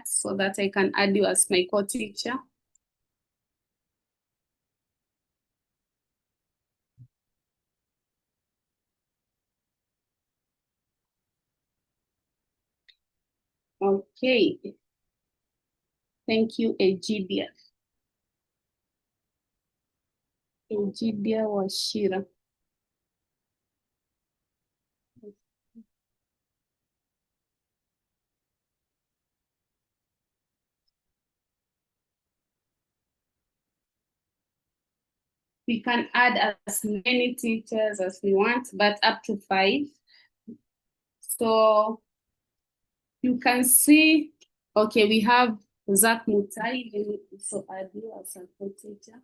so that I can add you as my co-teacher. Okay. Thank you, Egidia. Egidia Washira. We can add as many teachers as we want, but up to 5. So you can see, okay, we have Zach Mutai. Let me also add you as a co-teacher.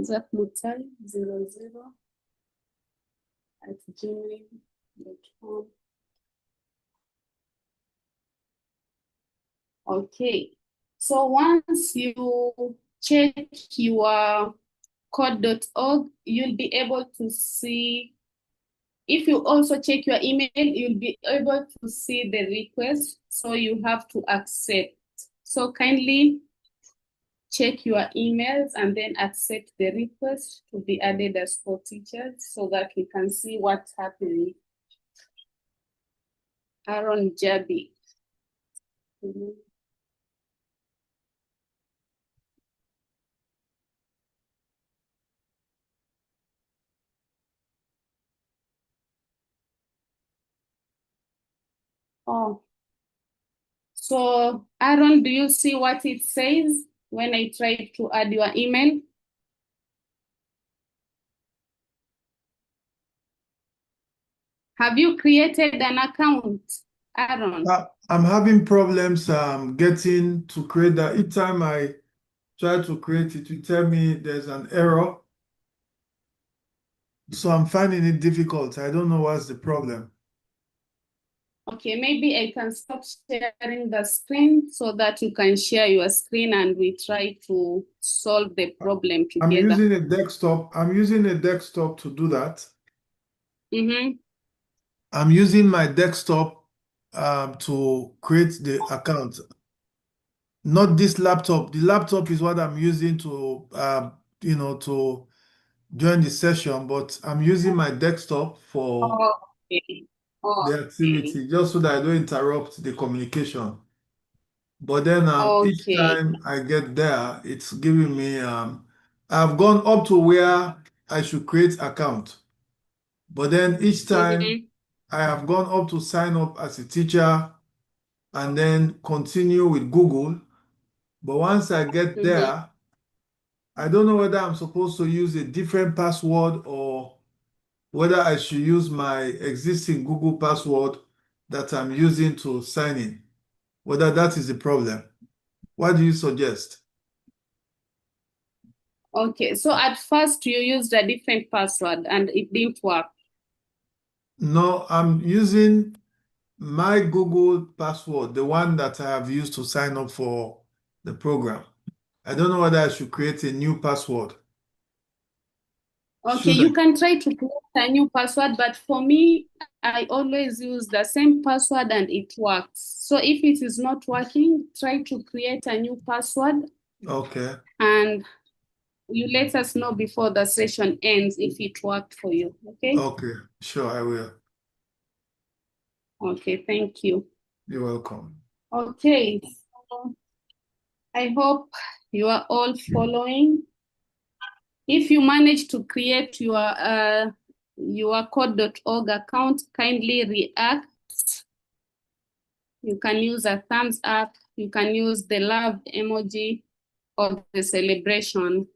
Zach Mutai 00@gmail.com. Okay, so once you check your code.org, you'll be able to see. If you also check your email, you'll be able to see the request, so you have to accept. So kindly check your emails and then accept the request to be added as co-teachers so that we can see what's happening. Aaron Jabi. Oh, so Aaron, do you see what it says when I try to add your email? Have you created an account, Aaron? I'm having problems getting to create that. Each time I try to create it, you tell me there's an error. So I'm finding it difficult. I don't know what's the problem. Okay, maybe I can stop sharing the screen so that you can share your screen and we try to solve the problem together. I'm using a desktop. I'm using a desktop to do that. I'm using my desktop to create the account. Not this laptop. The laptop is what I'm using to to join the session, but I'm using my desktop for Okay. the activity, just so that I don't interrupt the communication. But then each time I get there, it's giving me I've gone up to where I should create account. But then each time I have gone up to sign up as a teacher and then continue with Google. But once I get there, I don't know whether I'm supposed to use a different password or whether I should use my existing Google password that I'm using to sign in. Whether that is the problem. What do you suggest? Okay, so at first you used a different password and it didn't work. No, I'm using my Google password, the one that I have used to sign up for the program. I don't know whether I should create a new password. Okay, you can try to create a new password, but for me, I always use the same password and it works. So if it is not working, try to create a new password. Okay. And you let us know before the session ends if it worked for you, okay? Okay, sure, I will. Okay, thank you. You're welcome. Okay, so I hope you are all following. If you manage to create your code.org account, kindly react. You can use a thumbs up. You can use the love emoji of the celebration.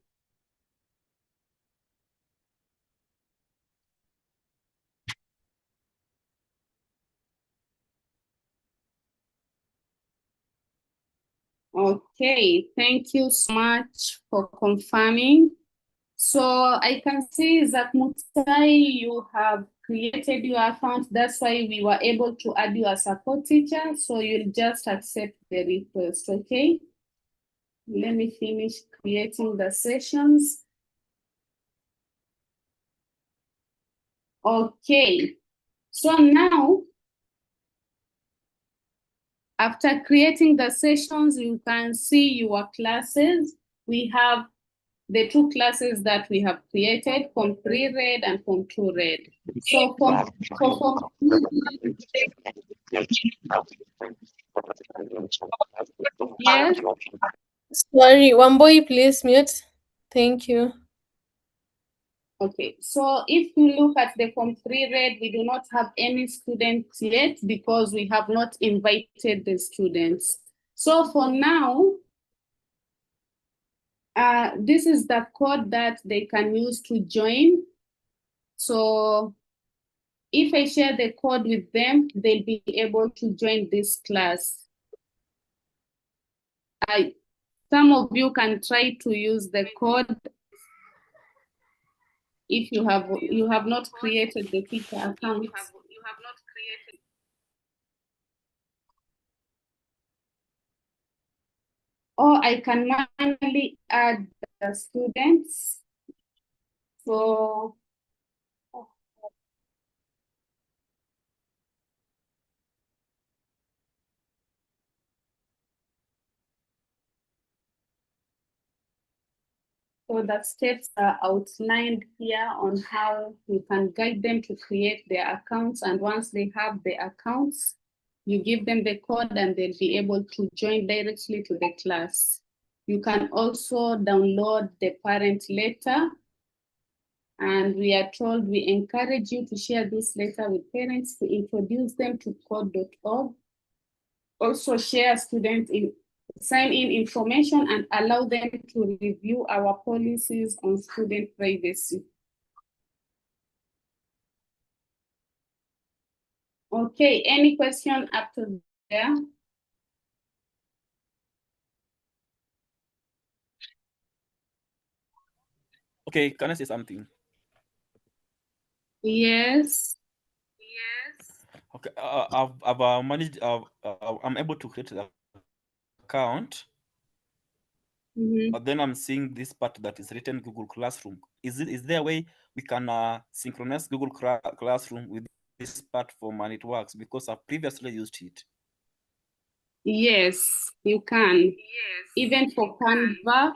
Okay, thank you so much for confirming. So I can see that Mutai, you have created your account. That's why we were able to add you as a co-teacher. So you'll just accept the request, okay? Let me finish creating the sessions. Okay, so now After creating the sessions, you can see your classes. We have the two classes that we have created, Form 3 Red and Form 2 Red. So for Form 3 yes. Sorry, Wambui, please mute. Thank you. Okay, so if you look at the Form 3 Red, we do not have any students yet because we have not invited the students. So for now, this is the code that they can use to join. So if I share the code with them, they'll be able to join this class. Some of you can try to use the code if you have not created the teacher account. Or I can manually add the students. So the steps are outlined here on how you can guide them to create their accounts. And once they have the accounts, you give them the code and they'll be able to join directly to the class. You can also download the parent letter. And we are told we encourage you to share this letter with parents to introduce them to code.org. Also share student sign-in information and allow them to review our policies on student privacy. Okay, any question up to there? Okay, can I say something? Yes. Okay, I've managed. I'm able to create the account, but then I'm seeing this part that is written Google Classroom. Is there a way we can synchronize Google Classroom with this platform and it works? Because I've previously used it. Yes, you can. Even for Canva,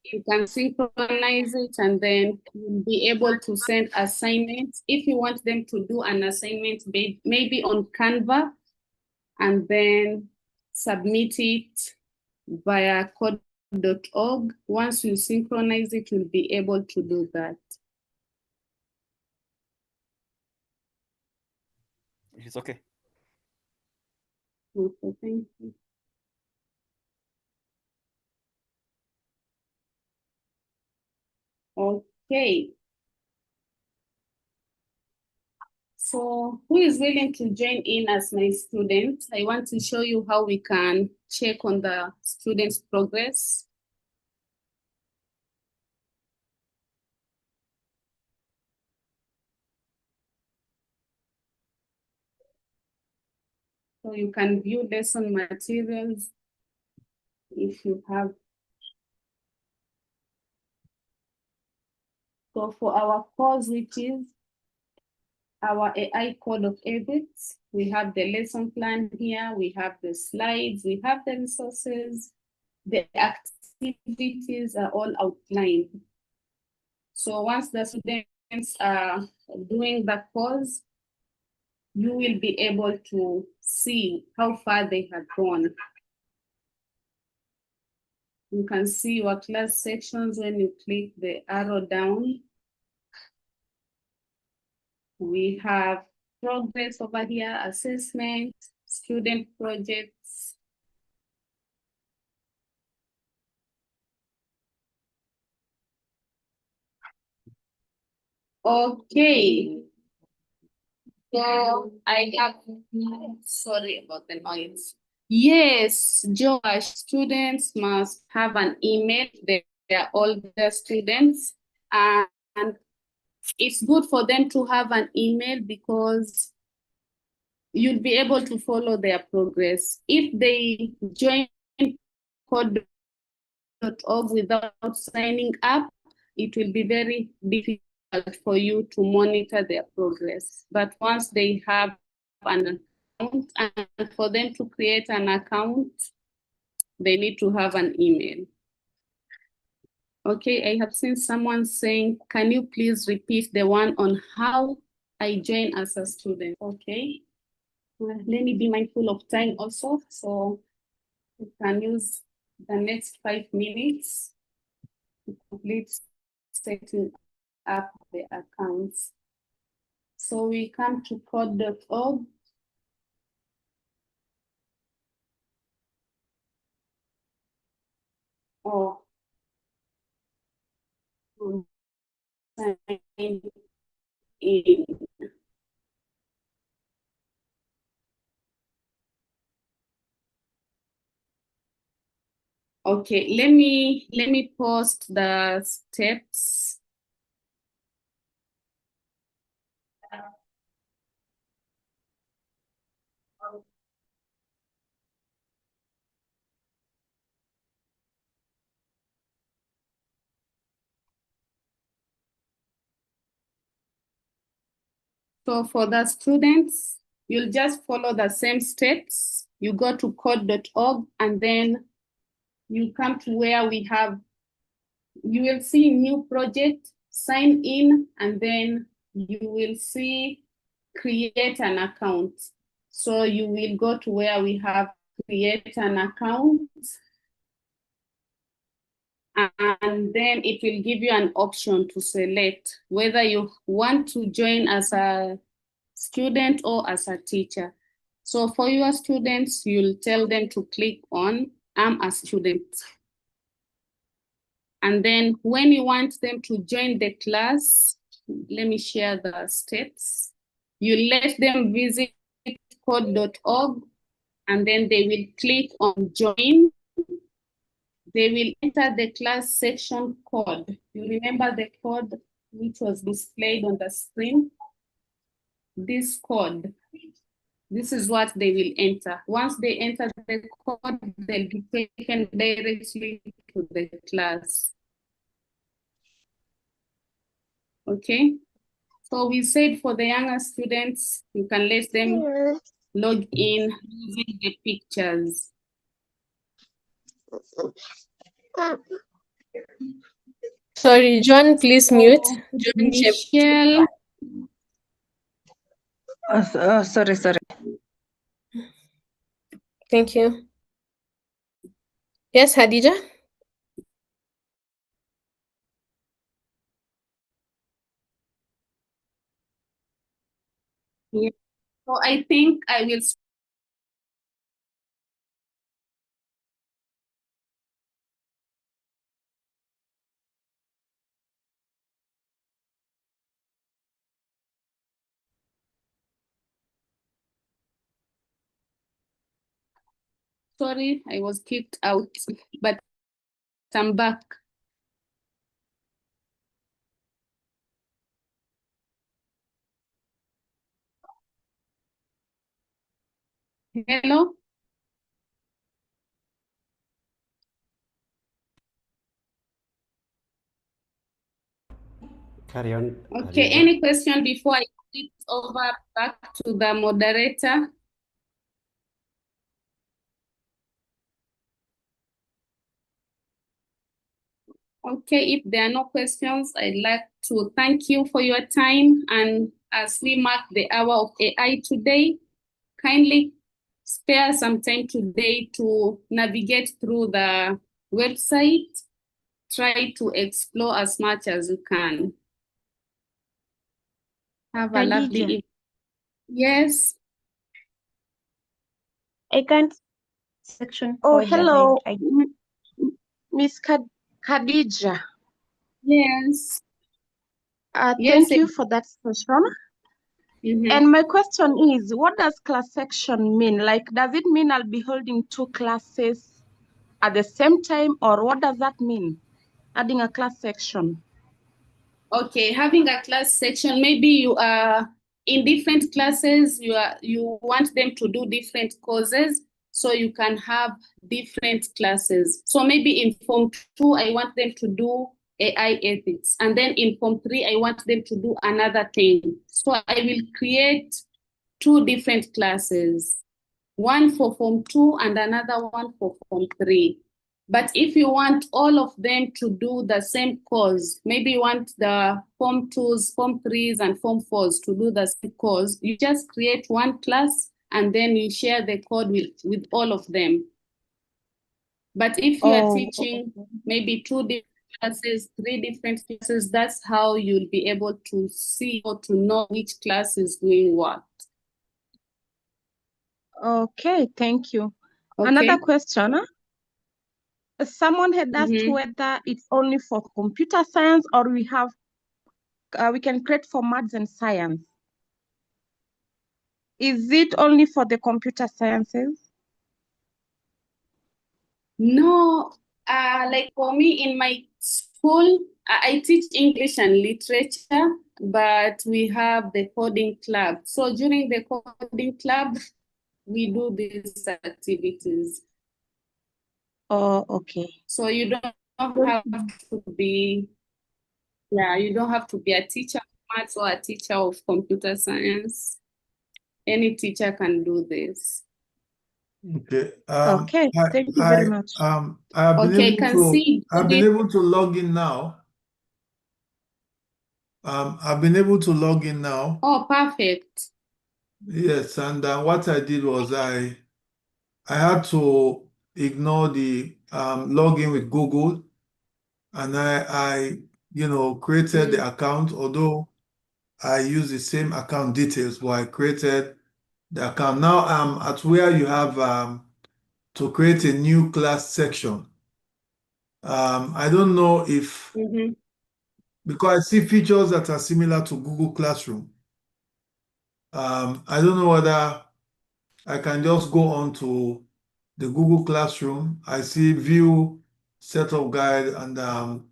you can synchronize it and then you'll be able to send assignments. If you want them to do an assignment, maybe on Canva, and then submit it via code.org. Once you synchronize it, you'll be able to do that. It's okay. Okay, thank you. Okay. So who is willing to join in as my student? I want to show you how we can check on the student's progress. So you can view lesson materials if you have. So for our course, which is our AI code of ethics, we have the lesson plan here, we have the slides, we have the resources, the activities are all outlined. So once the students are doing the course, you will be able to see how far they have gone. You can see your class sections when you click the arrow down. We have progress over here, assessment, student projects. Okay. So I have, sorry about the noise. Yes, Josh, students must have an email. They are all the students. And it's good for them to have an email because you'll be able to follow their progress. If they join code.org without signing up, it will be very difficult for you to monitor their progress. But once they have an and for them to create an account, they need to have an email. Okay, I have seen someone saying, can you please repeat the one on how I join as a student? Okay, let me be mindful of time also, so we can use the next 5 minutes to complete setting up the accounts. So we come to code.org. Oh, sign in. Okay, let me post the steps. So for the students, you'll just follow the same steps. You go to code.org and then you come to where we have, you will see new project, sign in, and then you will see create an account. So you will go to where we have create an account. And then it will give you an option to select whether you want to join as a student or as a teacher. So for your students, you'll tell them to click on I'm a student. And then when you want them to join the class, let me share the steps. You let them visit code.org and then they will click on join. They will enter the class section code. You remember the code which was displayed on the screen? This code. This is what they will enter. Once they enter the code, they'll be taken directly to the class. Okay, so we said for the younger students, you can let them log in using the pictures. Sorry, John, please mute. John Michelle. Sorry. Thank you. Yes, Hadija? Yeah. So I think I will. Sorry, I was kicked out, but I'm back. Hello? Carry on. Okay, any question before I flip over back to the moderator? Okay, if there are no questions, I'd like to thank you for your time. And as we mark the hour of AI today, kindly spare some time today to navigate through the website. Try to explore as much as you can. Have a lovely evening. Yes. I can't section. Oh, hello, Miss Khadija. Yes. Thank you for that session. And my question is, what does class section mean? Like, does it mean I'll be holding 2 classes at the same time, or what does that mean? Adding a class section. Okay, having a class section, maybe you are in different classes, you want them to do different courses, so you can have different classes. So maybe in Form 2, I want them to do AI ethics. And then in Form 3, I want them to do another thing. So I will create 2 different classes, one for Form 2 and another one for Form 3. But if you want all of them to do the same course, maybe you want the Form 2s, Form 3s, and Form 4s to do the same course, you just create one class and then you share the code with all of them. But if you are teaching maybe 2 different classes, 3 different classes, that's how you'll be able to see or to know which class is doing what. Okay, thank you. Okay. Another question. Someone had asked whether it's only for computer science or we can create for maths and science. Is it only for the computer sciences? No, like for me in my school, I teach English and literature, but we have the coding club. So during the coding club, we do these activities. Oh, okay. So you don't have to be, you don't have to be a teacher of maths or a teacher of computer science. Any teacher can do this. Okay. Okay. Thank you very much. I've been able to log in now. I've been able to log in now. Oh, perfect. Yes, and what I did was I had to ignore the login with Google, and I created the account, although I use the same account details, but I created the account. Now I'm at where you have to create a new class section. I don't know if, because I see features that are similar to Google Classroom. I don't know whether I can just go on to the Google Classroom. I see view, setup guide, and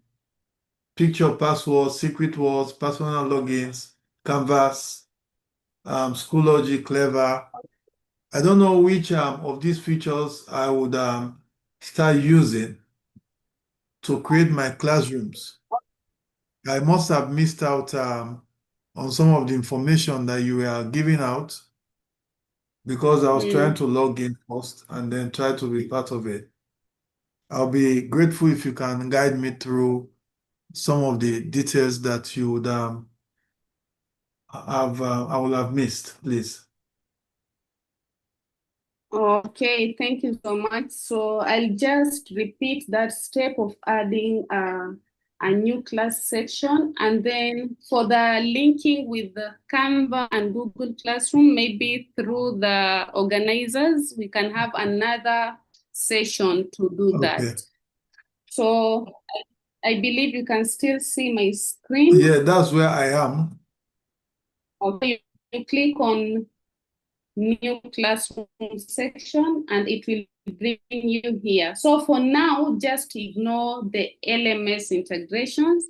picture passwords, secret words, personal logins, Canvas, Schoology, Clever. I don't know which of these features I would start using to create my classrooms. I must have missed out on some of the information that you were giving out because I was trying to log in first and then try to be part of it. I'll be grateful if you can guide me through some of the details that you would I will have missed, please. Okay, thank you so much. So I'll just repeat that step of adding a new class section, and then for the linking with the Canva and Google Classroom, maybe through the organizers, we can have another session to do that. So I believe you can still see my screen. Yeah, that's where I am. Okay, you click on new classroom section and it will bring you here. So for now, just ignore the LMS integrations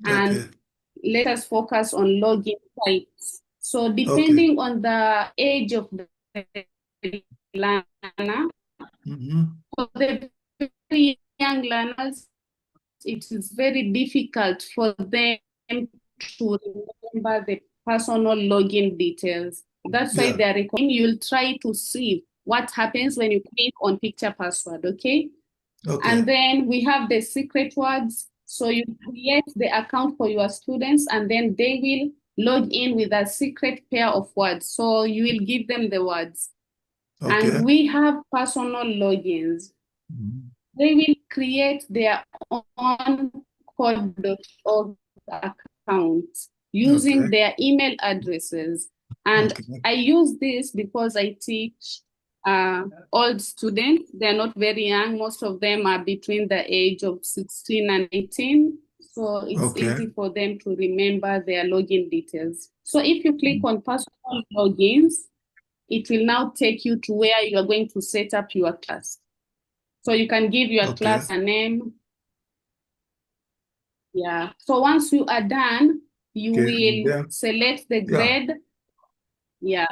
and let us focus on login types. So depending on the age of the learner, for the very young learners, it is very difficult for them to remember the personal login details. That's why they're recommending you'll try to see what happens when you click on picture password, okay? And then we have the secret words. So you create the account for your students and then they will log in with a secret pair of words. So you will give them the words. And we have personal logins. They will create their own code.org account using their email addresses. And I use this because I teach old students. They're not very young. Most of them are between the age of 16 and 18. So it's easy for them to remember their login details. So if you click on personal logins, it will now take you to where you are going to set up your class. So you can give your class a name. Yeah. So once you are done, you will select the grade. Yeah.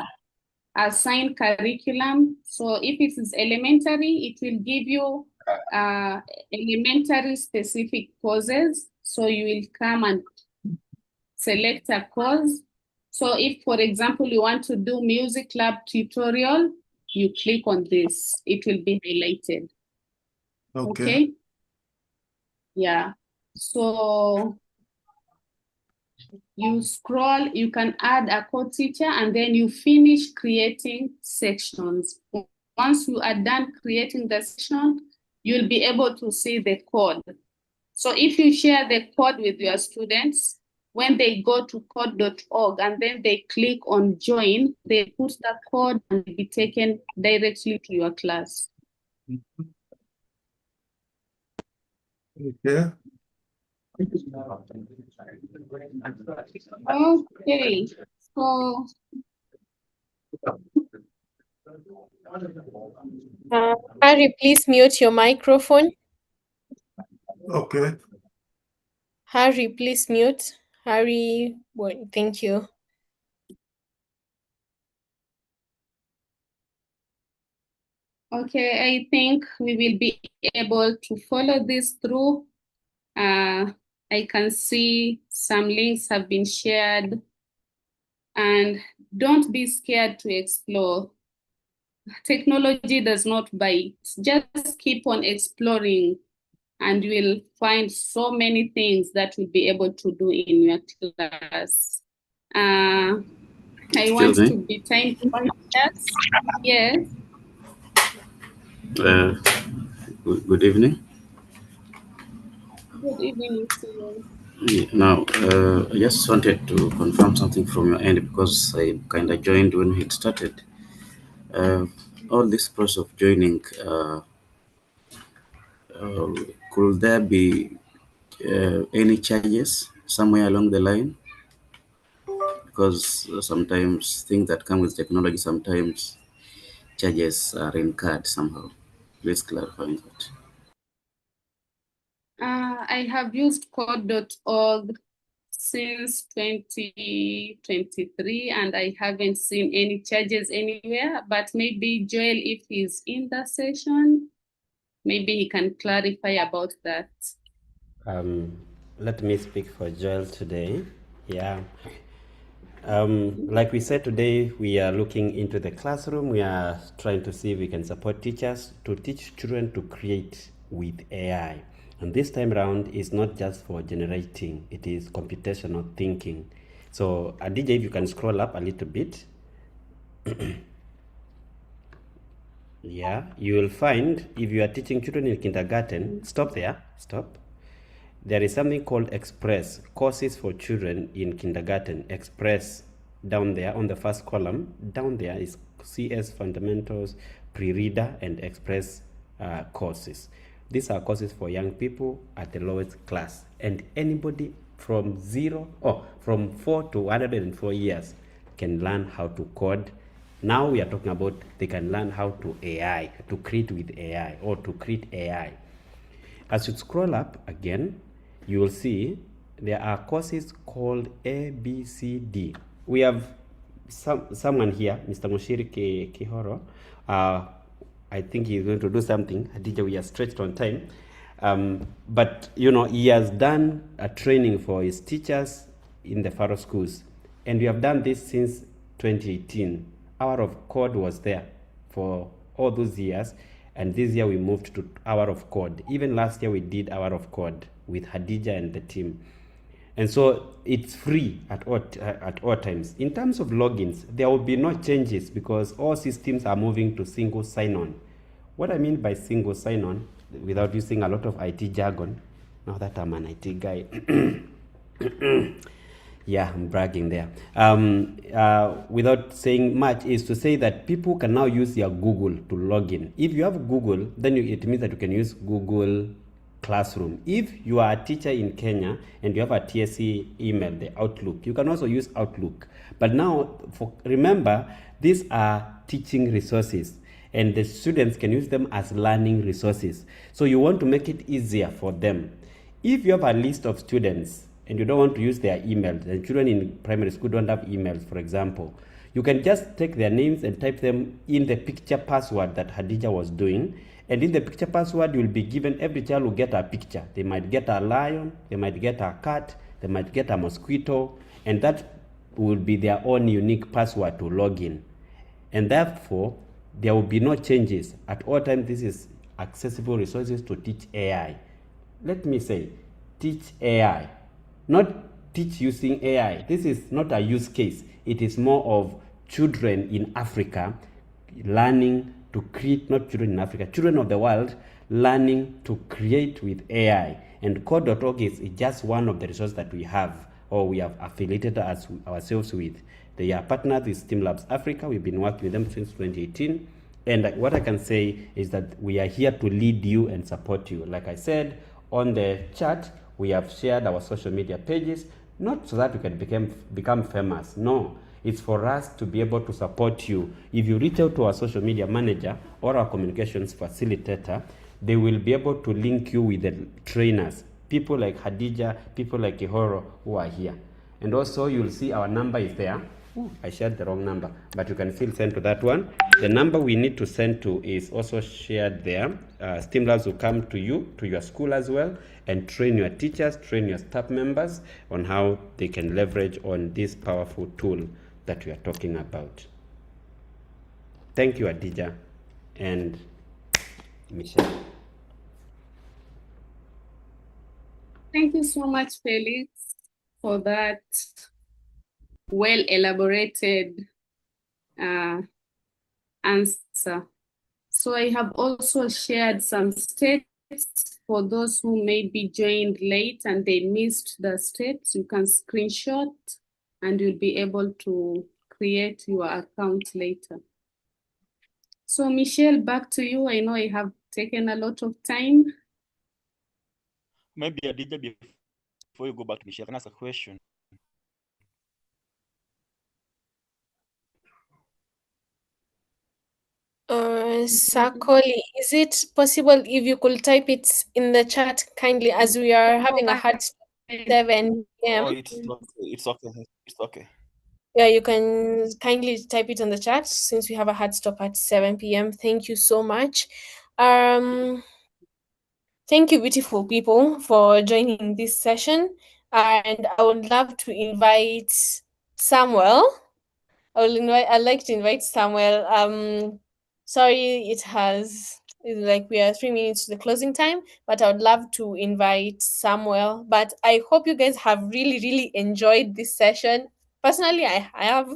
Assign curriculum. So if it is elementary, it will give you elementary specific courses. So you will come and select a course. So if, for example, you want to do music lab tutorial, you click on this, it will be highlighted. Okay? Yeah. So you scroll, you can add a co-teacher, and then you finish creating sections. Once you are done creating the section, you'll be able to see the code. So if you share the code with your students, when they go to code.org and then they click on join, they put the code and be taken directly to your class. Okay. Okay. So Harry, please mute your microphone. Okay. Harry, please mute. Harry, thank you. okay, I think we will be able to follow this through. I can see some links have been shared, and don't be scared to explore. Technology does not bite. Just keep on exploring, and you'll find so many things that you'll be able to do in your class. I want to be time conscious. Yes. Good evening. Good evening to you. Now, I just wanted to confirm something from your end because I kind of joined when it started. All this process of joining, could there be any charges somewhere along the line? Because sometimes things that come with technology, sometimes charges are incurred somehow. Please clarify that. I have used code.org since 2023, and I haven't seen any charges anywhere, but maybe Joel, if he's in the session, maybe he can clarify about that. Let me speak for Joel today. Yeah. Like we said today, we are looking into the classroom. We are trying to see if we can support teachers to teach children to create with AI. And this time around is not just for generating, it is computational thinking. So DJ, if you can scroll up a little bit. Yeah, you will find if you are teaching children in kindergarten, stop there, stop. There is something called Express, courses for children in kindergarten. Express, down there on the first column, down there is CS Fundamentals, Pre-Reader, and Express courses. These are courses for young people at the lowest class. And anybody from 4 to 104 years can learn how to code. Now we are talking about they can learn how to AI, to create with AI, or to create AI. As you scroll up again, you will see there are courses called ABCD. We have someone here, Mr. Mushiri Kihoro. I think he's going to do something. Adija, we are stretched on time. But, he has done a training for his teachers in the Faro schools. And we have done this since 2018. Hour of Code was there for all those years. And this year we moved to Hour of Code. Even last year we did Hour of Code with Hadija and the team. And so it's free at all times. In terms of logins, there will be no changes because all systems are moving to single sign-on. What I mean by single sign-on, without using a lot of IT jargon, now that I'm an IT guy, yeah, I'm bragging there. Without saying much, is to say that people can now use their Google to log in. If you have Google, then it means that you can use Google Classroom. If you are a teacher in Kenya and you have a TSC email, the Outlook, you can also use Outlook. But now, remember, these are teaching resources and the students can use them as learning resources. So you want to make it easier for them. If you have a list of students and you don't want to use their emails, and children in primary school don't have emails, for example, you can just take their names and type them in the picture password that Hadija was doing. And in the picture password, you'll be given, every child will get a picture. They might get a lion, they might get a cat, they might get a mosquito, and that will be their own unique password to log in. And therefore, there will be no changes. At all times, this is accessible resources to teach AI. Let me say, teach AI, not teach using AI. This is not a use case. It is more of children in Africa learning to create, not children in Africa, children of the world learning to create with AI. And code.org is just one of the resources that we have, or we have affiliated ourselves with. They are partners with STEAM Labs Africa. We've been working with them since 2018. And what I can say is that we are here to lead you and support you. Like I said, on the chat, we have shared our social media pages, not so that we can become famous. No, it's for us to be able to support you. If you reach out to our social media manager or our communications facilitator, they will be able to link you with the trainers, people like Hadija, people like Ihoro who are here. And also you'll see our number is there. Ooh, I shared the wrong number, but you can still send to that one. The number we need to send to is also shared there. STEAM Labs will come to you, to your school as well, and train your teachers, train your staff members on how they can leverage on this powerful tool that we are talking about. Thank you, Adija and Michelle. Thank you so much, Felix, for that well-elaborated answer. So I have also shared some steps for those who may be joined late and they missed the steps. You can screenshot and you'll be able to create your account later. So Michelle, back to you. I know I have taken a lot of time. Maybe Adija, before you go back to Michelle, can I ask a question? Sakoli, is it possible if you could type it in the chat kindly, as we are having a hard stop at 7 p.m. Oh, it's okay. It's okay. Yeah, you can kindly type it on the chat since we have a hard stop at 7 p.m. Thank you so much. Thank you, beautiful people, for joining this session. And I would love to invite Samuel. I'd like to invite Samuel. Sorry, it's like we are 3 minutes to the closing time, but I would love to invite Samuel. But I hope you guys have really, really enjoyed this session. Personally, I have.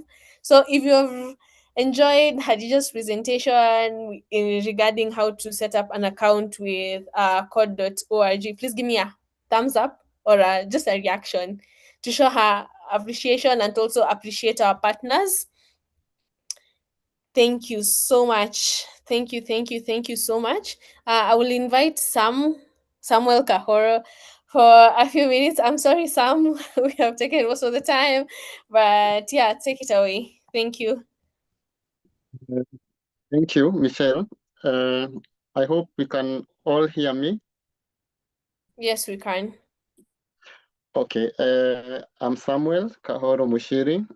So if you've enjoyed Hadija's presentation regarding how to set up an account with code.org, please give me a thumbs up or just a reaction to show her appreciation and also appreciate our partners. Thank you so much. Thank you so much. I will invite Samuel Kahoro for a few minutes. I'm sorry, Sam, we have taken most of the time, but yeah, take it away. Thank you. Thank you, Michelle. I hope we can all hear me. Yes, we can. Okay, I'm Samuel Kahoro Mushiri.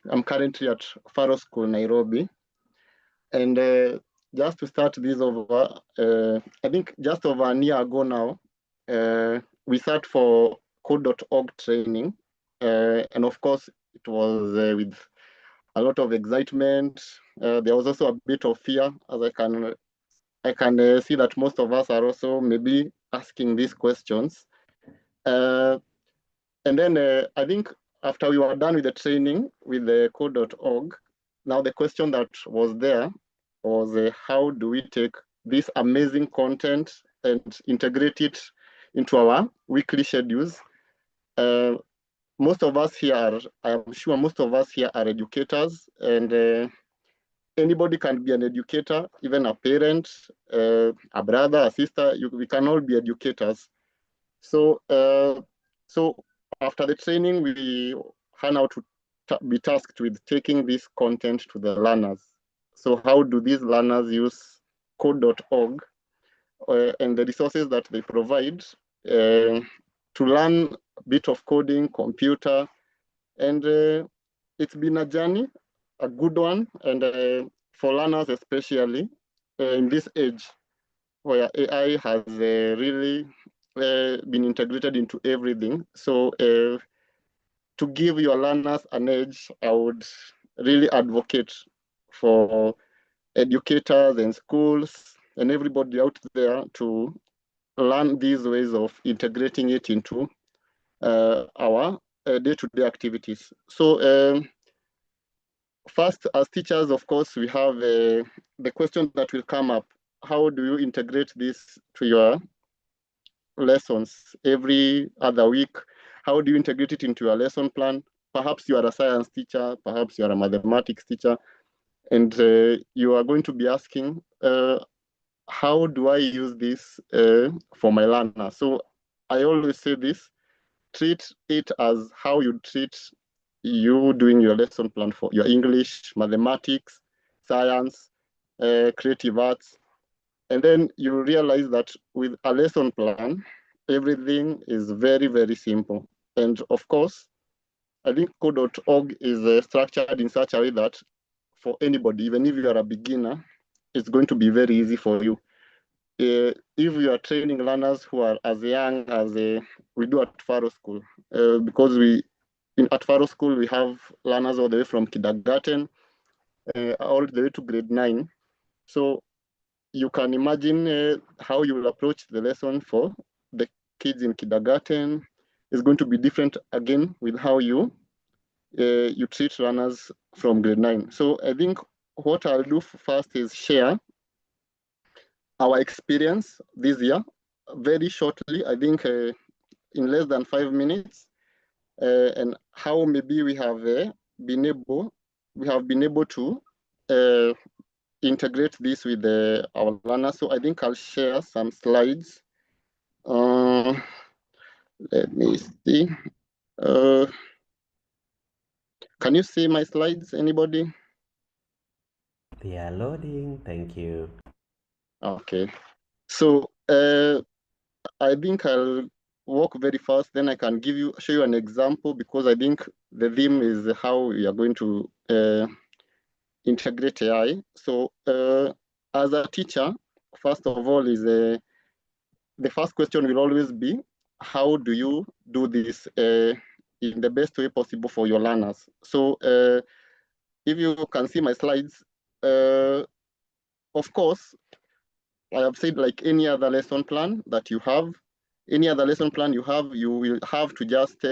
I'm currently at Faro School, Nairobi. And just to start this over, I think just over a year ago now, we sat for code.org training. And of course, it was with a lot of excitement. There was also a bit of fear, as I can see that most of us are also maybe asking these questions. And then I think after we were done with the training with the code.org, now the question that was there was how do we take this amazing content and integrate it into our weekly schedules? Most of us here, I'm sure most of us here are educators, and anybody can be an educator, even a parent, a brother, a sister, we can all be educators. So, so after the training, we hand out to be tasked with taking this content to the learners. So how do these learners use code.org and the resources that they provide to learn a bit of coding, computer, and it's been a journey, a good one, and for learners especially in this age where AI has really been integrated into everything. So to give your learners an edge, I would really advocate for educators and schools and everybody out there to learn these ways of integrating it into our day-to-day activities. So first, as teachers, of course, we have the question that will come up. How do you integrate this to your lessons every other week? How do you integrate it into your lesson plan? Perhaps you are a science teacher, perhaps you are a mathematics teacher, and you are going to be asking, how do I use this for my learner? So I always say this, treat it as how you treat you doing your lesson plan for your English, mathematics, science, creative arts. And then you realize that with a lesson plan, everything is very, very simple. And of course, I think code.org is structured in such a way that for anybody, even if you are a beginner, it's going to be very easy for you. If you are training learners who are as young as we do at Faro School, because at Faro School, we have learners all the way from kindergarten all the way to grade 9. So you can imagine how you will approach the lesson for the kids in kindergarten is going to be different again with how you treat learners from grade 9. So I think what I'll do first is share our experience this year very shortly, I think in less than 5 minutes, and how maybe we have been able to integrate this with our learners. So I think I'll share some slides. Let me see. Can you see my slides, anybody? They are loading, thank you. Okay, so I think I'll walk very fast, then I can show you an example, because I think the theme is how we are going to integrate AI. So as a teacher, first of all, is the first question will always be, how do you do this in the best way possible for your learners? So if you can see my slides, of course, I have said, like any other lesson plan that you have, you will have to just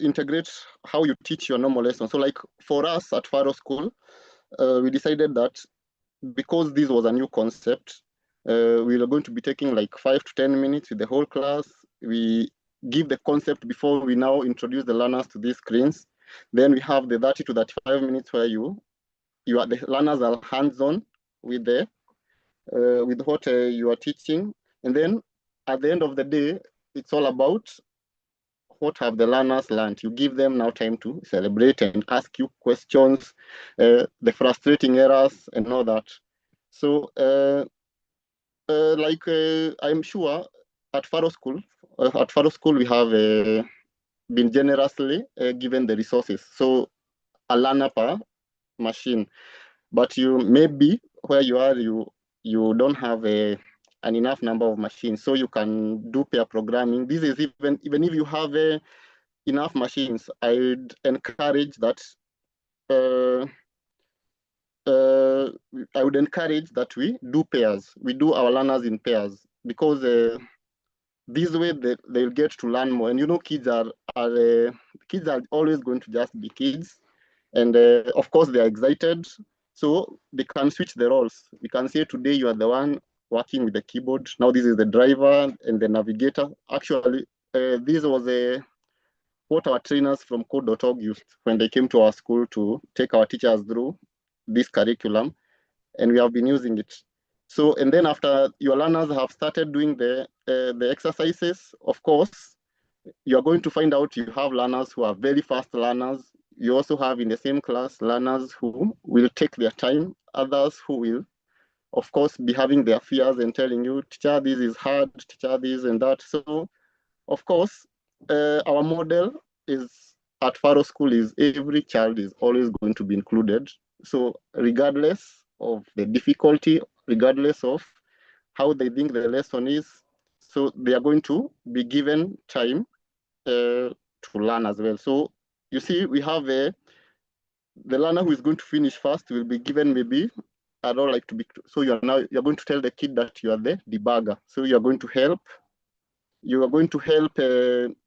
integrate how you teach your normal lesson. So like for us at Faro School, we decided that because this was a new concept, we are going to be taking like 5 to 10 minutes with the whole class. We give the concept before we now introduce the learners to these screens. Then we have the 30 to 35 minutes where the learners are hands-on with what you are teaching. And then at the end of the day, it's all about what have the learners learned. You give them now time to celebrate and ask you questions, the frustrating errors and all that. So I'm sure at Faro School, we have been generously given the resources. So a learner per machine, but you maybe where you are, you don't have an enough number of machines, so you can do pair programming. This is even if you have enough machines, I'd encourage that. I would encourage that we do pairs. We do our learners in pairs, because this way they'll get to learn more. And kids are always going to just be kids, and of course they are excited, so they can switch the roles. We can say today you are the one working with the keyboard. Now this is the driver and the navigator. Actually, this was what our trainers from code.org used when they came to our school to take our teachers through this curriculum, and we have been using it. So, and then after your learners have started doing the exercises, of course, you're going to find out you have learners who are very fast learners. You also have in the same class learners who will take their time, others who will, of course, be having their fears and telling you, teacher, this is hard, teacher, this and that. So, of course, our model is at Faro School is every child is always going to be included. So regardless of the difficulty, regardless of how they think the lesson is, So they are going to be given time to learn as well. So you see, we have the learner who is going to finish first will be given maybe, I don't like to be, so you're going to tell the kid that you are the debugger. So you're going to help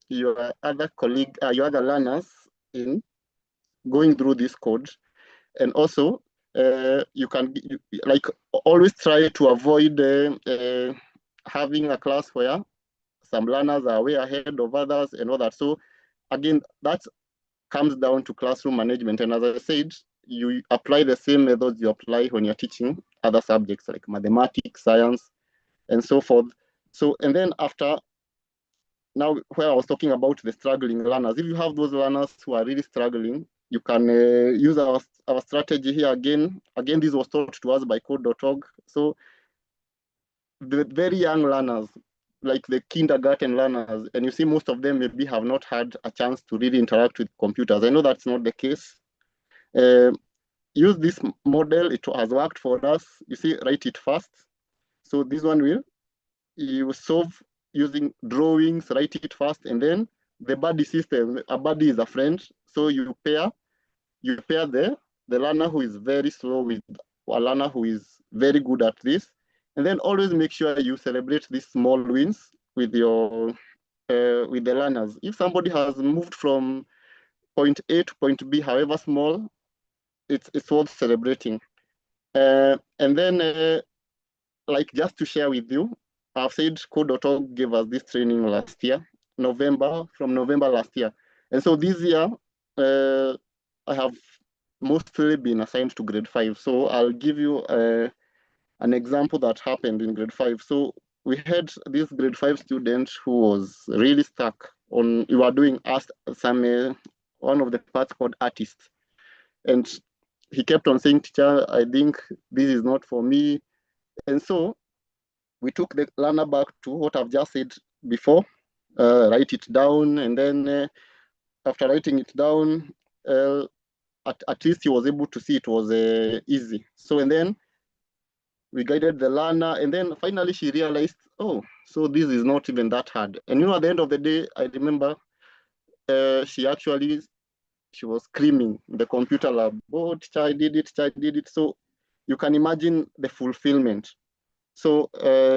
your other colleague, your other learners in going through this code. And also, you can always try to avoid having a class where some learners are way ahead of others and all that. So again, that comes down to classroom management. And as I said, you apply the same methods you apply when you're teaching other subjects like mathematics, science, and so forth. So, and then after, now where I was talking about the struggling learners, if you have those learners who are really struggling, you can use our strategy here again. Again, this was taught to us by code.org. So the very young learners, like the kindergarten learners, and you see most of them maybe have not had a chance to really interact with computers. I know that's not the case. Use this model, it has worked for us. You see, write it first. So this one you solve using drawings, write it first, and then the buddy system, a buddy is a friend. So you pair the learner who is very slow with a learner who is very good at this. And then always make sure you celebrate these small wins with your with the learners. If somebody has moved from point A to point B, however small, it's worth celebrating. And then, like just to share with you, I've said code.org gave us this training last year, from November last year. And so this year, I have mostly been assigned to grade 5. So I'll give you an example that happened in grade 5. So we had this grade 5 student who was really stuck on, you are doing one of the parts called artist. And he kept on saying, teacher, I think this is not for me. And so we took the learner back to what I've just said before, write it down. And then after writing it down, at least he was able to see it was easy. So, and then we guided the learner, and then finally she realized, oh, so this is not even that hard. And at the end of the day, I remember she was screaming in the computer lab, oh, teacher did it. So you can imagine the fulfillment. So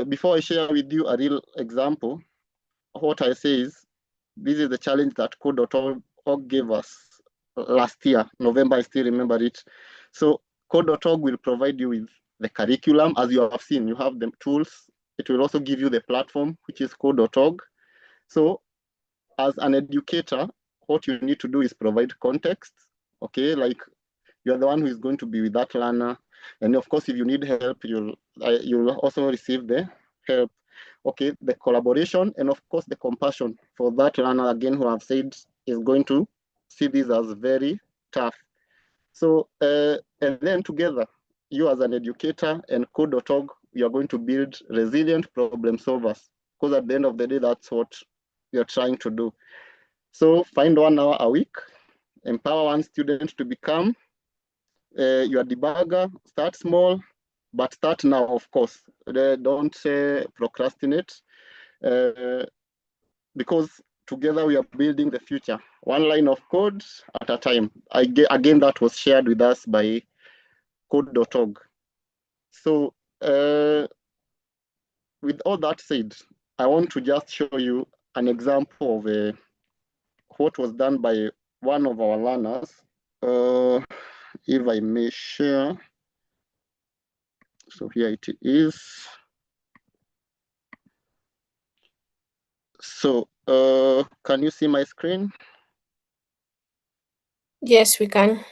before I share with you a real example, what I say is, this is the challenge that code.org gave us last year, November, I still remember it. So code.org will provide you with the curriculum. As you have seen, you have the tools. It will also give you the platform, which is code.org. So as an educator, what you need to do is provide context, okay? Like you're the one who is going to be with that learner. And of course, if you need help, you'll also receive the help. Okay, the collaboration and of course the compassion for that learner, again, who I've said is going to see this as very tough. So, and then together, you as an educator and code.org, you are going to build resilient problem solvers, because at the end of the day, that's what you're trying to do. So find 1 hour a week, empower one student to become your debugger. Start small, but start now, of course. Don't procrastinate, because together we are building the future, one line of code at a time. Again, that was shared with us by code.org. So with all that said, I want to just show you an example of what was done by one of our learners. If I may share. So here it is. So can you see my screen? Yes, we can.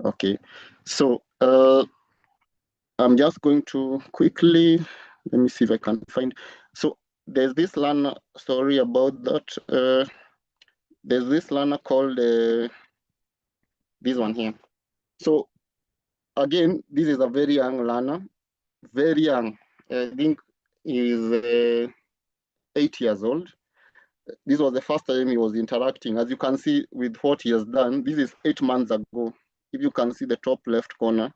Okay, so I'm just going to quickly, let me see if I can find. So there's this learner, sorry about that. There's this learner called this one here. So again, this is a very young learner, very young. I think he's 8 years old. This was the first time he was interacting. As you can see with what he has done, this is 8 months ago. If you can see the top left corner,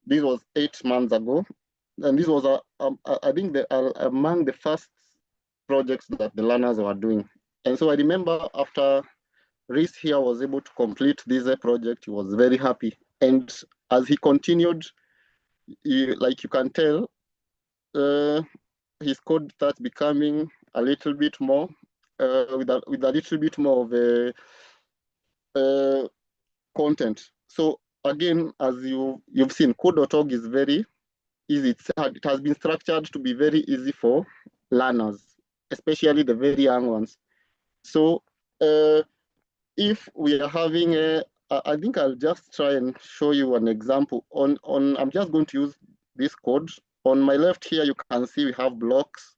this was 8 months ago. And this was, I think, among the first projects that the learners were doing. And so I remember after Reese here was able to complete this project, he was very happy. And as he continued, like you can tell, his code starts becoming a little bit more, with a little bit more of a content. So again, as you've seen, code.org is very easy. It has been structured to be very easy for learners, especially the very young ones. So if we are having I think I'll just try and show you an example I'm just going to use this code. On my left here, you can see we have blocks,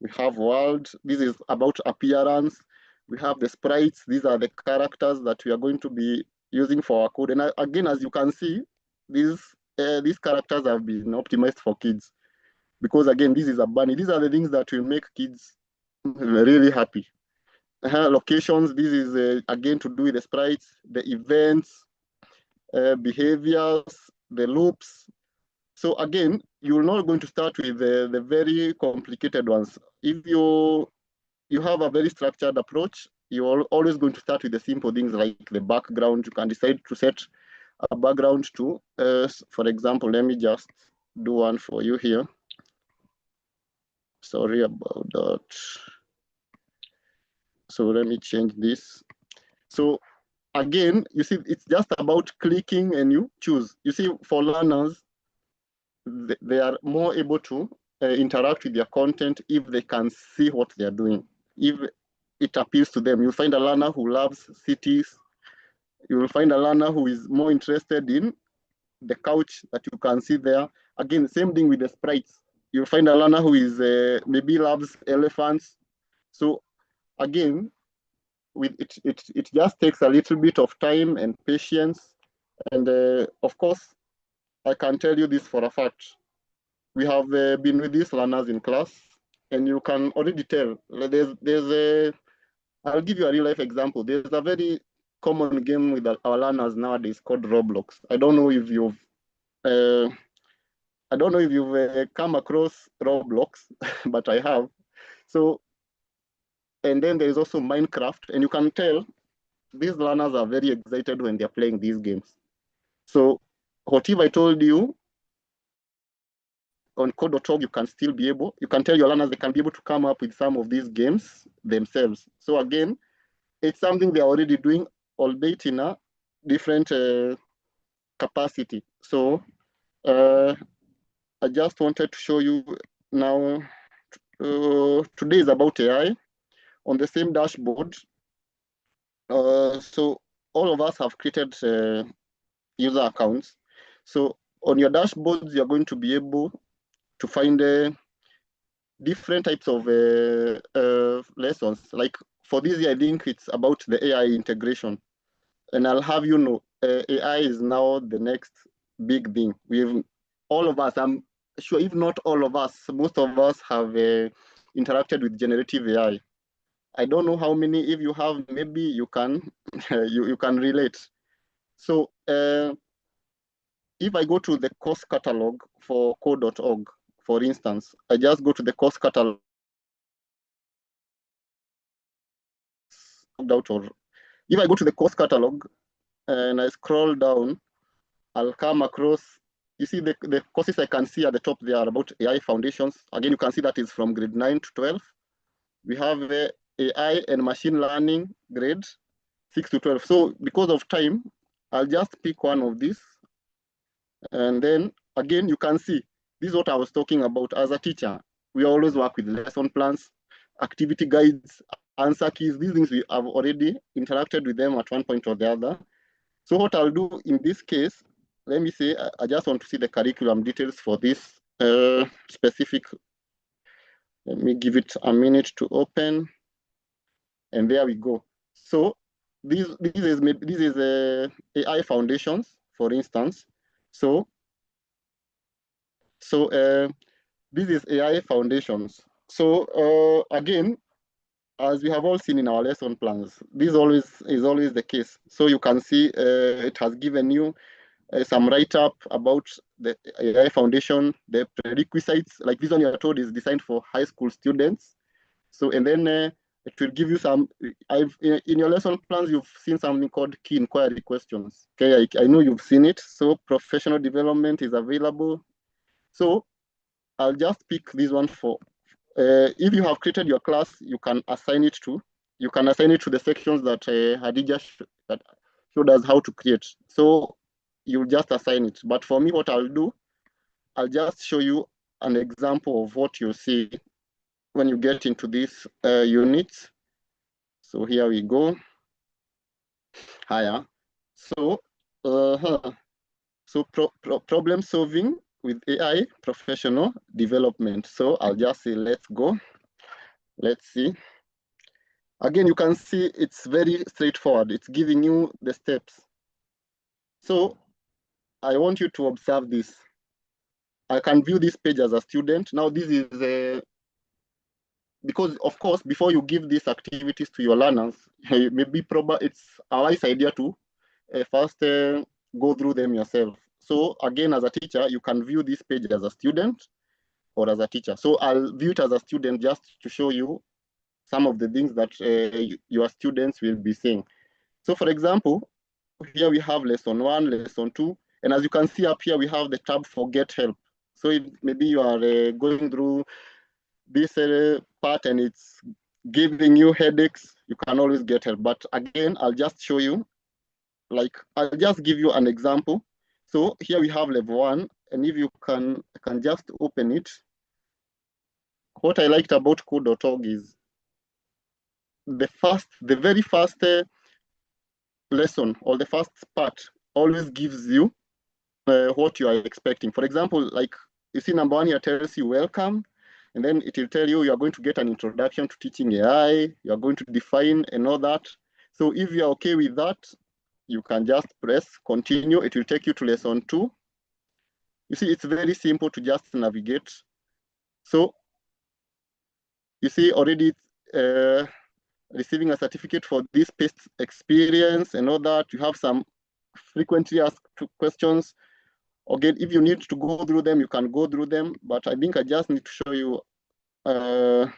we have world. This is about appearance. We have the sprites. These are the characters that we are going to be using for our code. And again, as you can see, these characters have been optimized for kids, because again, this is a bunny. These are the things that will make kids really happy. Locations, this is again to do with the sprites, the events, behaviors, the loops. So again, you're not going to start with the very complicated ones. If you have a very structured approach, you're always going to start with the simple things like the background. You can decide to set a background to, for example, let me just do one for you here. Sorry about that. So let me change this. So again, you see, it's just about clicking and you choose. You see, for learners, they are more able to interact with their content if they can see what they're doing, if it appeals to them. You'll find a learner who loves cities. You will find a learner who is more interested in the couch that you can see there. Again, same thing with the sprites. You'll find a learner who is maybe loves elephants. So again, it just takes a little bit of time and patience. And of course, I can tell you this for a fact. We have been with these learners in class, and you can already tell. I'll give you a real life example. There's a very common game with our learners nowadays called Roblox. I don't know if you've come across Roblox, but I have. So, and then there is also Minecraft, and you can tell these learners are very excited when they're playing these games. So, what if I told you on code.org, you can tell your learners they can be able to come up with some of these games themselves. So again, it's something they're already doing, albeit in a different capacity. So I just wanted to show you now, today is about AI. On the same dashboard, so all of us have created user accounts. So on your dashboards, you're going to be able to find different types of lessons. Like for this year, I think it's about the AI integration. And I'll have you know, AI is now the next big thing. All of us, I'm sure if not all of us, most of us have interacted with generative AI. I don't know how many, if you have, maybe you can, you can relate. So if I go to the course catalog for code.org, for instance, I just go to the course catalog. If I go to the course catalog and I scroll down, I'll come across, you see the courses I can see at the top there are about AI foundations. Again, you can see that is from grade 9 to 12. We have AI and machine learning grade 6 to 12. So because of time, I'll just pick one of these. And then again, you can see, this is what I was talking about as a teacher. We always work with lesson plans, activity guides, answer keys. These things we have already interacted with them at one point or the other. So what I'll do in this case, let me say, I just want to see the curriculum details for this specific. Let me give it a minute to open. And there we go. So this is AI foundations, for instance. So this is AI foundations. So again, as we have all seen in our lesson plans, this is always the case. So you can see it has given you some write-up about the AI foundation, the prerequisites. Like this one you're told is designed for high school students. So, and then it will give you some, in your lesson plans, you've seen something called key inquiry questions. Okay, I know you've seen it. So professional development is available. So I'll just pick this one for, if you have created your class, you can assign it to the sections that Hadija that showed us how to create. So you'll just assign it. But for me, what I'll do, I'll just show you an example of what you'll see when you get into this unit. So here we go. Higher. So, problem solving with AI, professional development. So I'll just say, let's go. Let's see. Again, you can see it's very straightforward. It's giving you the steps. So I want you to observe this. I can view this page as a student. Now this is because of course, before you give these activities to your learners, maybe it's a wise idea to first go through them yourself. So again, as a teacher, you can view this page as a student or as a teacher. So I'll view it as a student just to show you some of the things that your students will be seeing. So for example, here we have lesson 1, lesson 2, and as you can see up here, we have the tab for get help. So if maybe you are going through this part and it's giving you headaches, you can always get help. But again, I'll just show you, like, I'll just give you an example. So here we have level 1, and if you can just open it. What I liked about code.org is the very first lesson or the first part always gives you what you are expecting. For example, like you see number 1 here tells you welcome, and then it will tell you are going to get an introduction to teaching AI, you are going to define and all that. So if you're okay with that, you can just press continue. It will take you to lesson 2. You see, it's very simple to just navigate. So you see already receiving a certificate for this PACE experience and all that. You have some frequently asked questions. Again, if you need to go through them, you can go through them. But I think I just need to show you a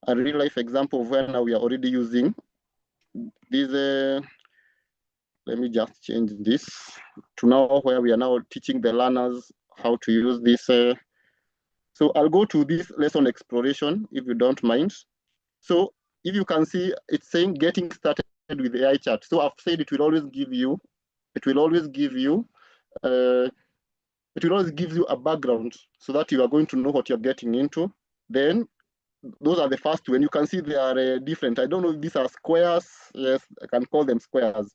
real life example of where now we are already using these. Let me just change this to now where we are now teaching the learners how to use this. So I'll go to this lesson exploration, if you don't mind. So if you can see, it's saying getting started with the AI chat. So I've said it will always give you a background so that you are going to know what you're getting into. Then those are the first two, and you can see they are different. I don't know if these are squares. Yes, I can call them squares.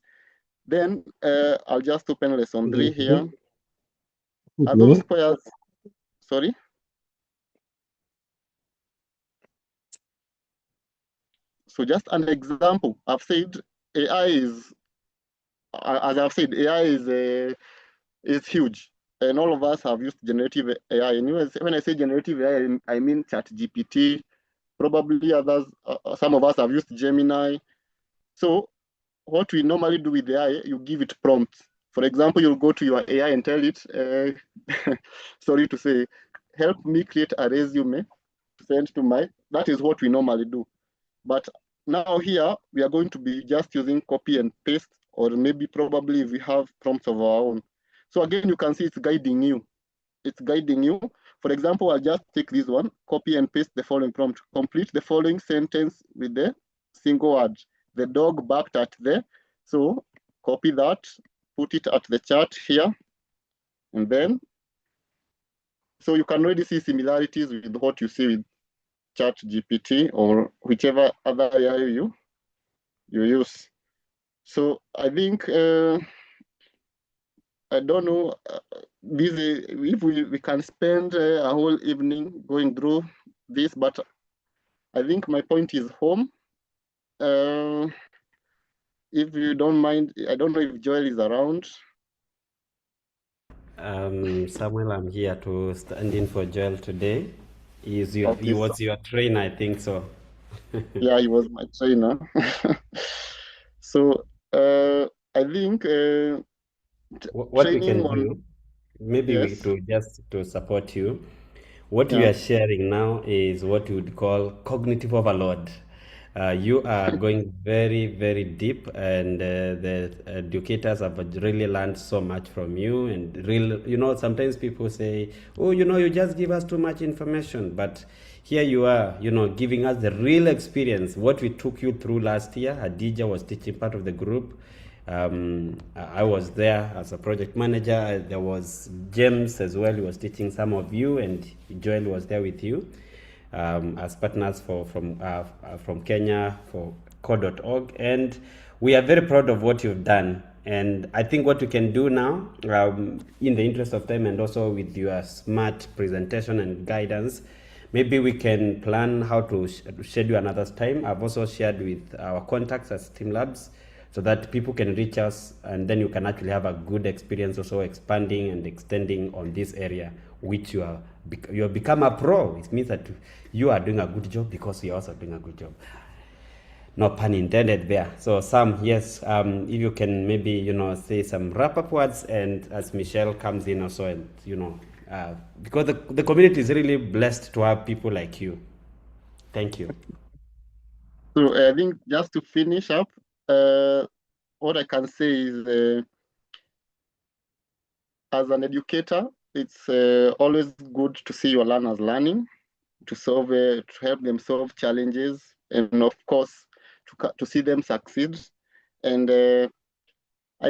Then I'll just open lesson 3 here. Are those squares? Sorry? So just an example. I've said AI is, as I've said, AI is huge. And all of us have used generative AI. Anyways, when I say generative AI, I mean ChatGPT. Probably others, some of us have used Gemini. So what we normally do with AI, you give it prompts. For example, you'll go to your AI and tell it, sorry to say, help me create a resume, send to my, that is what we normally do. But now here, we are going to be just using copy and paste, or maybe probably if we have prompts of our own. So again, you can see it's guiding you. It's guiding you. For example, I'll just take this one, copy and paste the following prompt. Complete the following sentence with the single word. The dog barked at the. So copy that, put it at the chart here, and then, so you can already see similarities with what you see with ChatGPT or whichever other AI you use. So I think, I don't know, if we can spend a whole evening going through this, but I think my point is home. If you don't mind, I don't know if Joel is around. Samuel, I'm here to stand in for Joel today. He was your trainer, I think so. Yeah, he was my trainer. So I think what we can do, maybe yes, to support you, What we are sharing now is what we would call cognitive overload. You are going very, very deep, and the educators have really learned so much from you. And sometimes people say, oh, you just give us too much information. But here you are, giving us the real experience, what we took you through last year. Hadija was teaching part of the group. I was there as a project manager. There was James as well. He was teaching some of you, and Joel was there with you as partners from Kenya for code.org. And we are very proud of what you've done. And I think what we can do now, in the interest of time and also with your smart presentation and guidance, maybe we can plan how to schedule another time. I've also shared with our contacts at STEAMlabs, so that people can reach us, and then you can actually have a good experience also expanding and extending on this area, which you have become a pro. It means that you are doing a good job because you're also doing a good job. No pun intended there. So Sam, yes, if you can maybe, say some wrap-up words, and as Michelle comes in also, and, because the community is really blessed to have people like you. Thank you. So I think just to finish up, what I can say is, as an educator, it's always good to see your learners learning, to help them solve challenges, and of course, to see them succeed. And I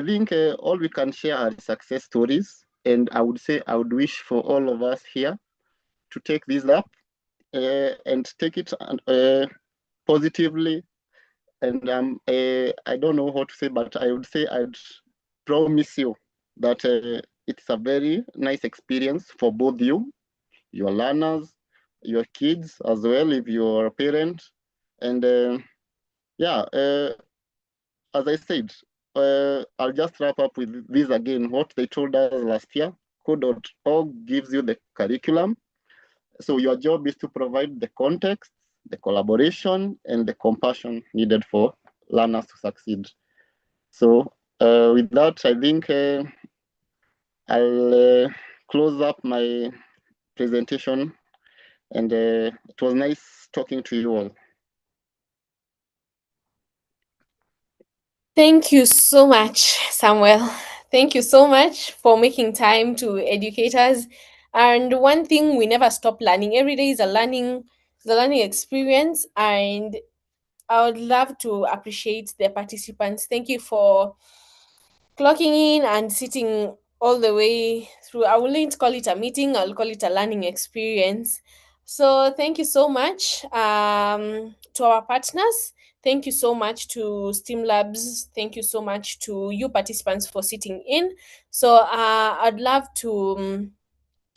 think all we can share are success stories. And I would wish for all of us here to take this up and take it positively. And I don't know what to say, but I would say I'd promise you that it's a very nice experience for both you, your learners, your kids as well, if you're a parent. And as I said, I'll just wrap up with this again, what they told us last year. Code.org gives you the curriculum. So your job is to provide the context, the collaboration, and the compassion needed for learners to succeed. So with that, I think I'll close up my presentation, and it was nice talking to you all. Thank you so much, Samuel. Thank you so much for making time to educate us. And one thing we never stop learning. Every day is a learning experience, and I would love to appreciate the participants. Thank you for clocking in and sitting all the way through. I wouldn't call it a meeting, I'll call it a learning experience. So thank you so much to our partners. Thank you so much to STEAMlabs. Thank you so much to you participants for sitting in. So I'd love to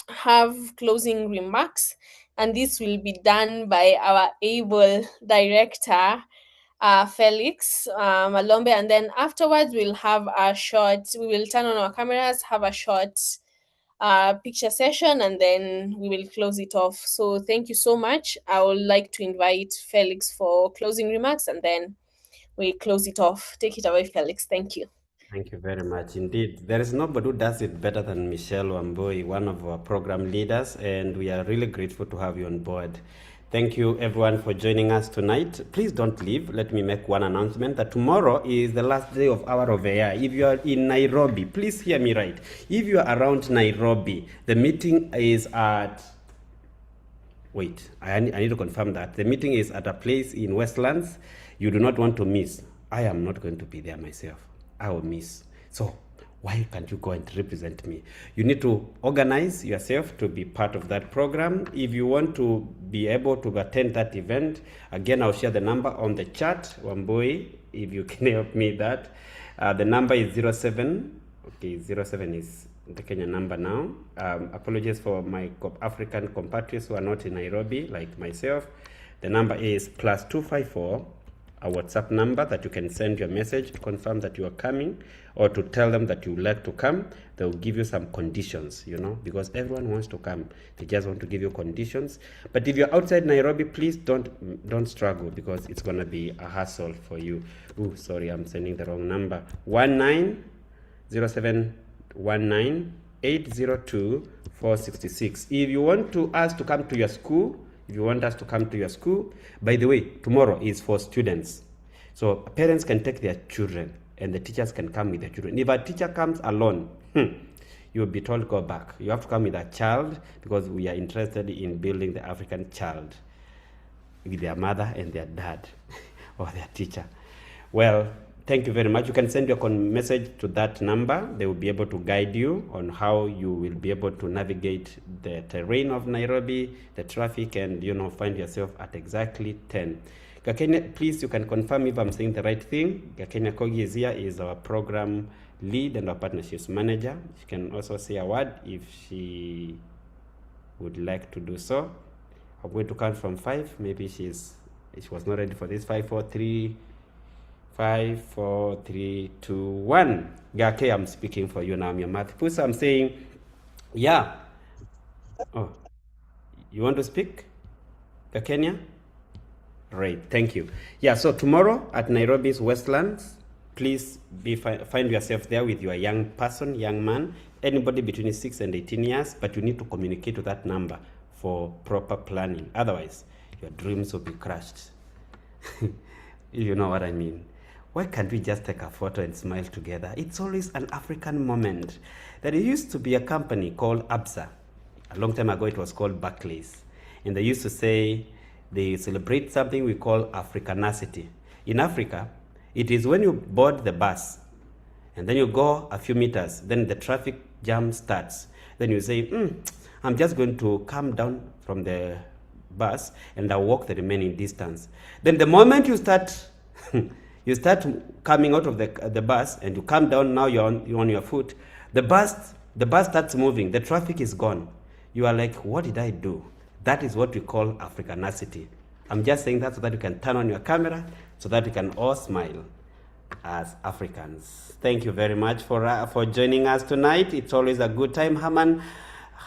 have closing remarks, and this will be done by our able director, Felix Malombe, and then afterwards we will turn on our cameras, have a short picture session, and then we will close it off. So thank you so much. I would like to invite Felix for closing remarks, and then we close it off. Take it away, Felix. Thank you. Thank you very much indeed. There is nobody who does it better than Michelle Wambui, one of our program leaders, and we are really grateful to have you on board. Thank you everyone for joining us tonight. Please don't leave. Let me make one announcement that tomorrow is the last day of Hour of AI. If you are in Nairobi, please hear me right. If you are around Nairobi, the meeting is at... Wait, I need to confirm that. The meeting is at a place in Westlands. You do not want to miss. I am not going to be there myself. I will miss. So why can't you go and represent me? You need to organize yourself to be part of that program. If you want to be able to attend that event, again, I'll share the number on the chat. Wambui, if you can help me that. The number is 07. Okay, 07 is the Kenya number now. Apologies for my African compatriots who are not in Nairobi, like myself. The number is +254. A WhatsApp number that you can send your message to confirm that you are coming, or to tell them that you would like to come. They'll give you some conditions, because everyone wants to come. They just want to give you conditions. But if you're outside Nairobi, please don't struggle, because it's going to be a hassle for you. Sorry, I'm sending the wrong number. 190719 802-466. If you want us to come to your school, by the way, tomorrow is for students. So parents can take their children and the teachers can come with their children. If a teacher comes alone, you'll be told go back. You have to come with a child because we are interested in building the African child with their mother and their dad or their teacher. Well, thank you very much. You can send your message to that number. They will be able to guide you on how you will be able to navigate the terrain of Nairobi, the traffic, and find yourself at exactly 10. Gakenya, please, you can confirm if I'm saying the right thing. Gakenya Kogi is our program lead and our partnerships manager. She can also say a word if she would like to do so. I'm going to count from 5. Maybe she was not ready for this. 5, 4, 3, 2, 1. Gake, I'm speaking for you now. I'm your math puss. I'm saying, yeah. Oh, you want to speak, Gakenya? Right, thank you. Yeah, so tomorrow at Nairobi's Westlands, please find yourself there with your young man, anybody between 6 and 18 years, but you need to communicate to that number for proper planning. Otherwise, your dreams will be crushed. You know what I mean. Why can't we just take a photo and smile together? It's always an African moment. There used to be a company called Absa. A long time ago, it was called Barclays. And they used to say they celebrate something we call Africanacity. In Africa, it is when you board the bus and then you go a few meters, then the traffic jam starts. Then you say, I'm just going to come down from the bus and I'll walk the remaining distance. Then the moment you start coming out of the bus and you come down, now you're on your foot, the bus starts moving, the traffic is gone. You are like, what did I do? That is what we call Africanacity. I'm just saying that so that you can turn on your camera, so that we can all smile as Africans. Thank you very much for joining us tonight. It's always a good time. Haman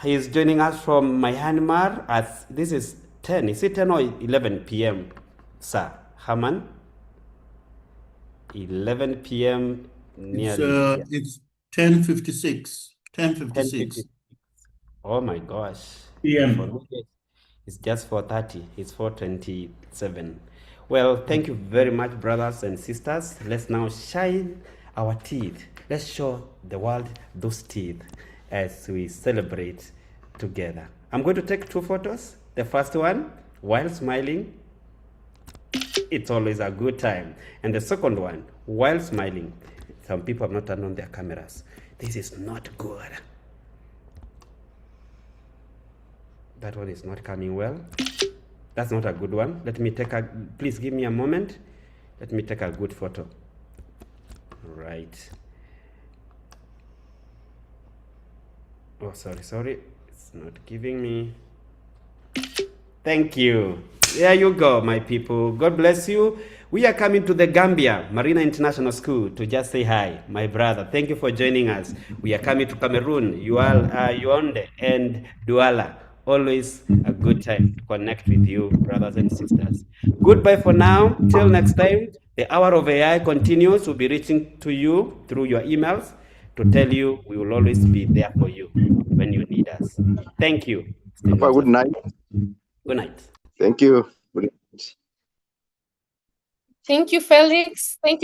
is joining us from Myanmar. This is 10. Is it 10 or 11 p.m., sir? Haman? 11 p.m. It's 10:56. 10:56. Oh my gosh. PM. It's just 4:30. It's 4:27. Well, thank you very much, brothers and sisters. Let's now shine our teeth. Let's show the world those teeth as we celebrate together. I'm going to take 2 photos. The first one, while smiling, it's always a good time. And the second one, while smiling, some people have not turned on their cameras. This is not good. That one is not coming well. That's not a good one. Please give me a moment. Let me take a good photo. Right. Oh, sorry. It's not giving me. Thank you. There you go, my people. God bless you. We are coming to the Gambia Marina International School to just say hi, my brother. Thank you for joining us. We are coming to Cameroon, Yaoundé, and Douala. Always a good time to connect with you, brothers and sisters. Goodbye for now. Till next time, the Hour of AI continues. We'll be reaching to you through your emails to tell you we will always be there for you when you need us. Thank you. Good night. Good night. Thank you. Thank you, Felix. Thank you.